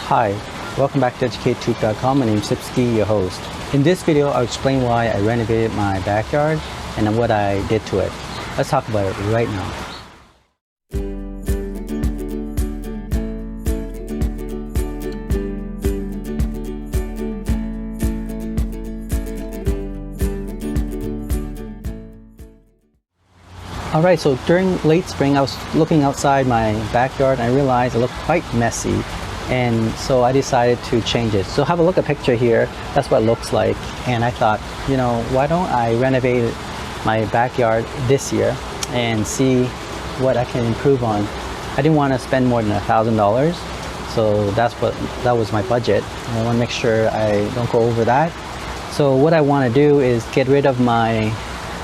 Hi, welcome back to EducateTube.com. My name is Sipsky, your host. In this video, I'll explain why I renovated my backyard and then what I did to it. Let's talk about it right now. Alright, so during late spring, I was looking outside my backyard and I realized it looked quite messy. And so I decided to change it. So have a look at the picture here. That's what it looks like. And I thought, you know, why don't I renovate my backyard this year and see what I can improve on. I didn't want to spend more than $1,000. So that was my budget. I want to make sure I don't go over that. So what I want to do is get rid of my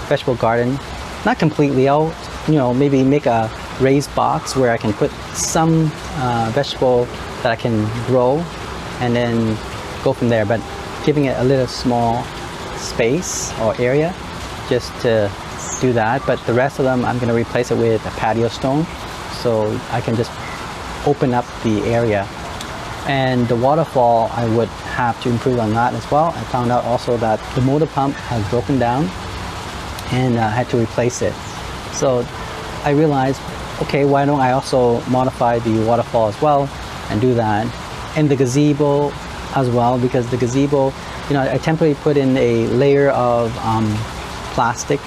vegetable garden. Not completely out, you know, maybe make a raised box where I can put some vegetable that I can grow and then go from there, but giving it a little small space or area just to do that. But the rest of them, I'm going to replace it with a patio stone so I can just open up the area. And the waterfall, I would have to improve on that as well. I found out also that the motor pump has broken down and I had to replace it. So I realized, okay, why don't I also modify the waterfall as well and do that. And the gazebo as well, because the gazebo, you know, I temporarily put in a layer of plastic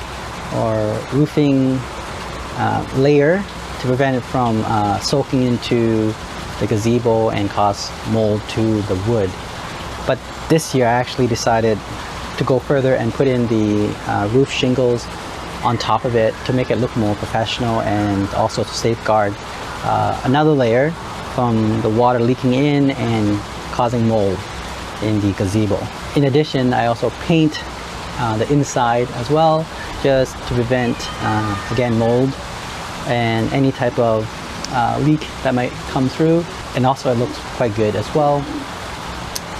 or roofing layer to prevent it from soaking into the gazebo and cause mold to the wood. But this year I actually decided to go further and put in the roof shingles on top of it to make it look more professional and also to safeguard another layer from the water leaking in and causing mold in the gazebo. In addition, I also paint the inside as well, just to prevent again mold and any type of leak that might come through. And also it looks quite good as well.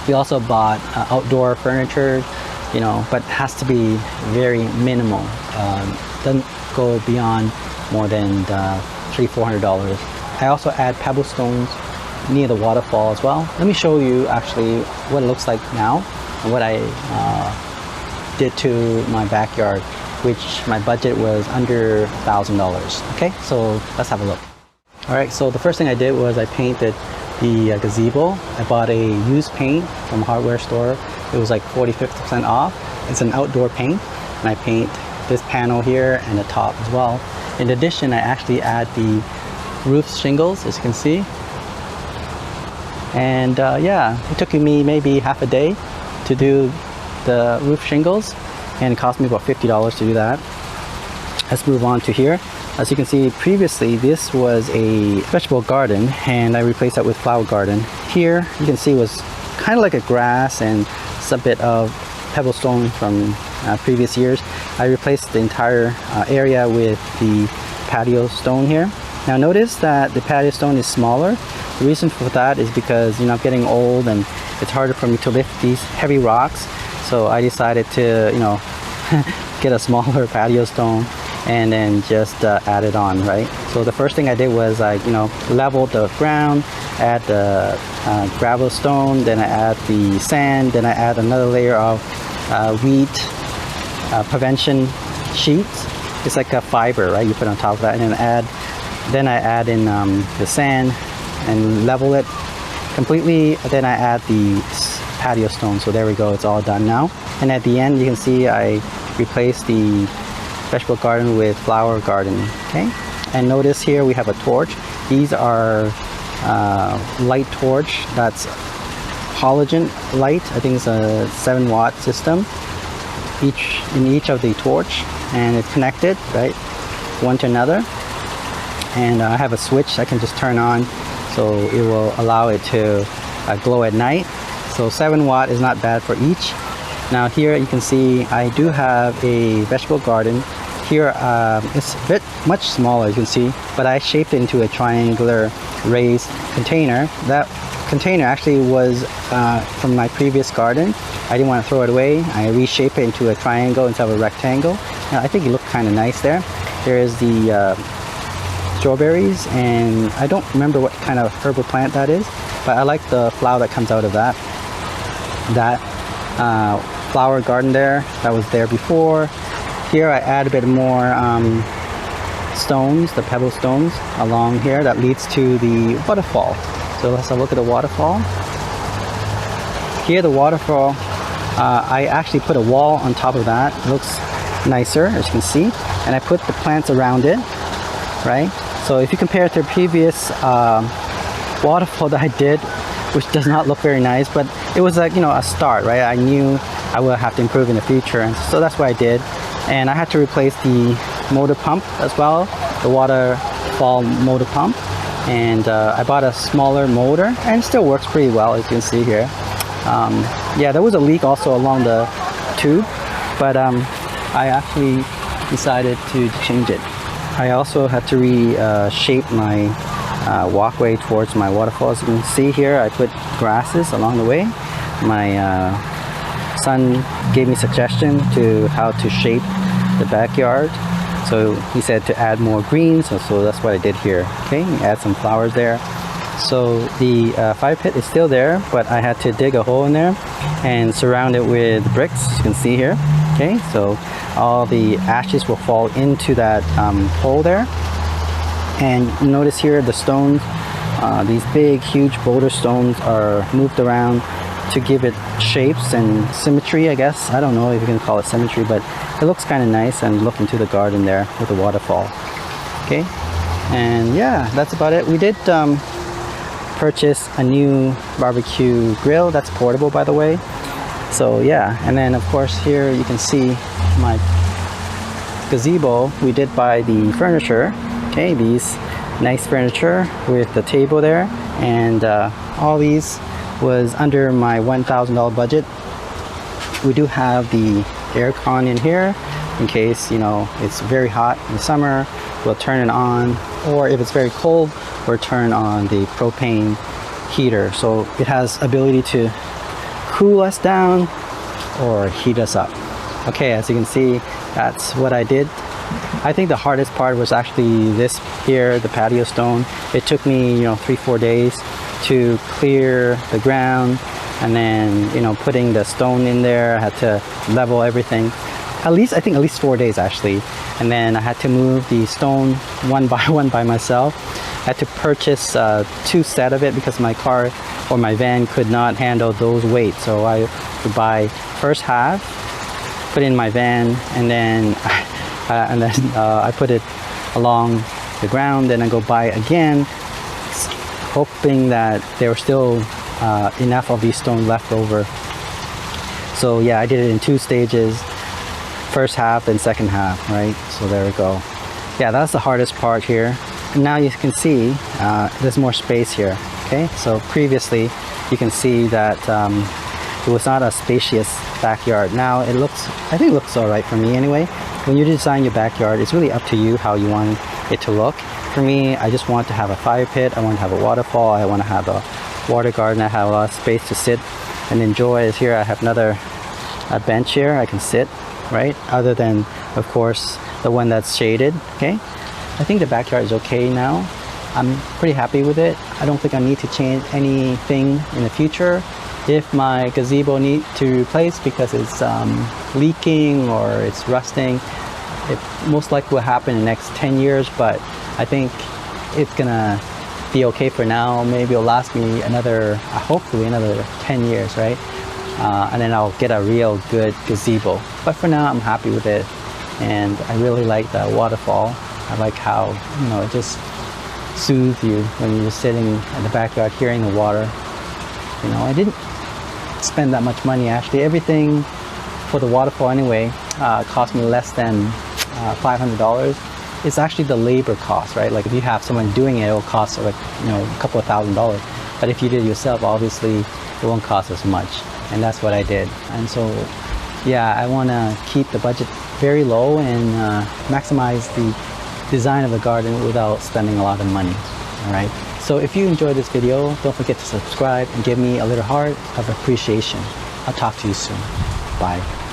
We also bought outdoor furniture, you know, but it has to be very minimal. Doesn't go beyond more than $300-400. I also add pebble stones near the waterfall as well. Let me show you actually what it looks like now and what I did to my backyard, which my budget was under $1,000. Okay, so let's have a look. All right, so the first thing I did was I painted the gazebo. I bought a used paint from a hardware store. It was like 40-50% off. It's an outdoor paint, and I paint this panel here and the top as well. In addition, I actually add the roof shingles, as you can see. And yeah, it took me maybe half a day to do the roof shingles, and it cost me about $50 to do that. Let's move on to here. As you can see, previously this was a vegetable garden and I replaced that with flower garden. Here you can see it was kind of like a grass and some bit of pebble stone from previous years. I replaced the entire area with the patio stone here. Now notice that the patio stone is smaller. The reason for that is because, you know, I'm getting old and it's harder for me to lift these heavy rocks. So I decided to, you know, get a smaller patio stone and then just add it on, right? So the first thing I did was I, you know, leveled the ground, add the gravel stone, then I add the sand, then I add another layer of weed prevention sheets. It's like a fiber, right? You put on top of that, and then I add in the sand and level it completely. Then I add the patio stone. So there we go, it's all done now. And at the end you can see I replaced the vegetable garden with flower garden. Okay, and notice here we have a torch. These are light torch that's halogen light. I think it's a 7-watt system in each of the torch, and it's connected, right, one to another. And I have a switch I can just turn on, so it will allow it to glow at night. So 7-watt is not bad for each. Now here you can see I do have a vegetable garden. Here it's a bit much smaller, you can see, but I shaped it into a triangular raised container. That container actually was from my previous garden. I didn't want to throw it away. I reshaped it into a triangle instead of a rectangle. Now I think it looked kind of nice there. There is the strawberries, and I don't remember what kind of herbal plant that is, but I like the flower that comes out of that flower garden there that was there before. Here I add a bit more stones, the pebble stones along here that leads to the waterfall. So let's have a look at the waterfall. Here the waterfall, I actually put a wall on top of that. It looks nicer, as you can see, and I put the plants around it, right? So if you compare it to the previous waterfall that I did, which does not look very nice, but it was like, you know, a start, right? I knew I will have to improve in the future, and so that's what I did. And I had to replace the motor pump as well, the waterfall motor pump, and I bought a smaller motor, and it still works pretty well, as you can see here. Yeah, there was a leak also along the tube, but I actually decided to change it. I also had to reshape my walkway towards my waterfall. As you can see here, I put grasses along the way. My son gave me suggestion to how to shape the backyard. So he said to add more greens, so that's what I did here. Okay, add some flowers there. So the fire pit is still there, but I had to dig a hole in there and surround it with bricks, as you can see here. Okay, so all the ashes will fall into that hole there. And notice here the stones, these big huge boulder stones are moved around to give it shapes and symmetry, I guess. I don't know if you can call it symmetry, but it looks kind of nice. And look into the garden there with the waterfall. Okay, and yeah, that's about it. We did purchase a new barbecue grill that's portable, by the way. So yeah, and then of course here you can see my gazebo. We did buy the furniture. Okay, these nice furniture with the table there, and all these was under my $1,000 budget. We do have the air con in here in case, you know, it's very hot in the summer. We'll turn it on, or if it's very cold, we'll turn on the propane heater, so it has ability to cool us down or heat us up. Okay, as you can see, that's what I did. I think the hardest part was actually this here, the patio stone. It took me, you know, 3-4 days to clear the ground, and then, you know, putting the stone in there. I had to level everything. I think at least 4 days actually. And then I had to move the stone one by one by myself. I had to purchase 2 sets of it because my car or my van could not handle those weights. So I would buy first half, put it in my van, and then I put it along the ground, then I go buy again, hoping that there were still enough of these stones left over. So yeah, I did it in 2 stages, first half and second half, right? So there we go. Yeah, that's the hardest part here. And now you can see there's more space here. Okay, so previously you can see that it was not a spacious backyard. Now it looks, I think it looks all right for me anyway. When you design your backyard, it's really up to you how you want it to look. For me, I just want to have a fire pit, I want to have a waterfall, I want to have a water garden, I have a lot of space to sit and enjoy. As here I have another bench here I can sit, right? Other than, of course, the one that's shaded. Okay, I think the backyard is okay now. I'm pretty happy with it. I don't think I need to change anything in the future. If my gazebo needs to replace because it's leaking or it's rusting, it most likely will happen in the next 10 years, but I think it's gonna be okay for now. Maybe it'll last me another, hopefully another 10 years, right? And then I'll get a real good gazebo. But for now, I'm happy with it. And I really like the waterfall. I like how, you know, it just soothes you when you're sitting in the backyard hearing the water. You know, I didn't spend that much money actually. Everything for the waterfall anyway cost me less than $500. It's actually the labor cost, right? Like if you have someone doing it, it'll cost like, you know, a couple of $1,000s. But if you did it yourself, obviously it won't cost as much. And that's what I did. And so yeah, I want to keep the budget very low and maximize the design of the garden without spending a lot of money. All right, so if you enjoyed this video, don't forget to subscribe and give me a little heart of appreciation. I'll talk to you soon. Bye.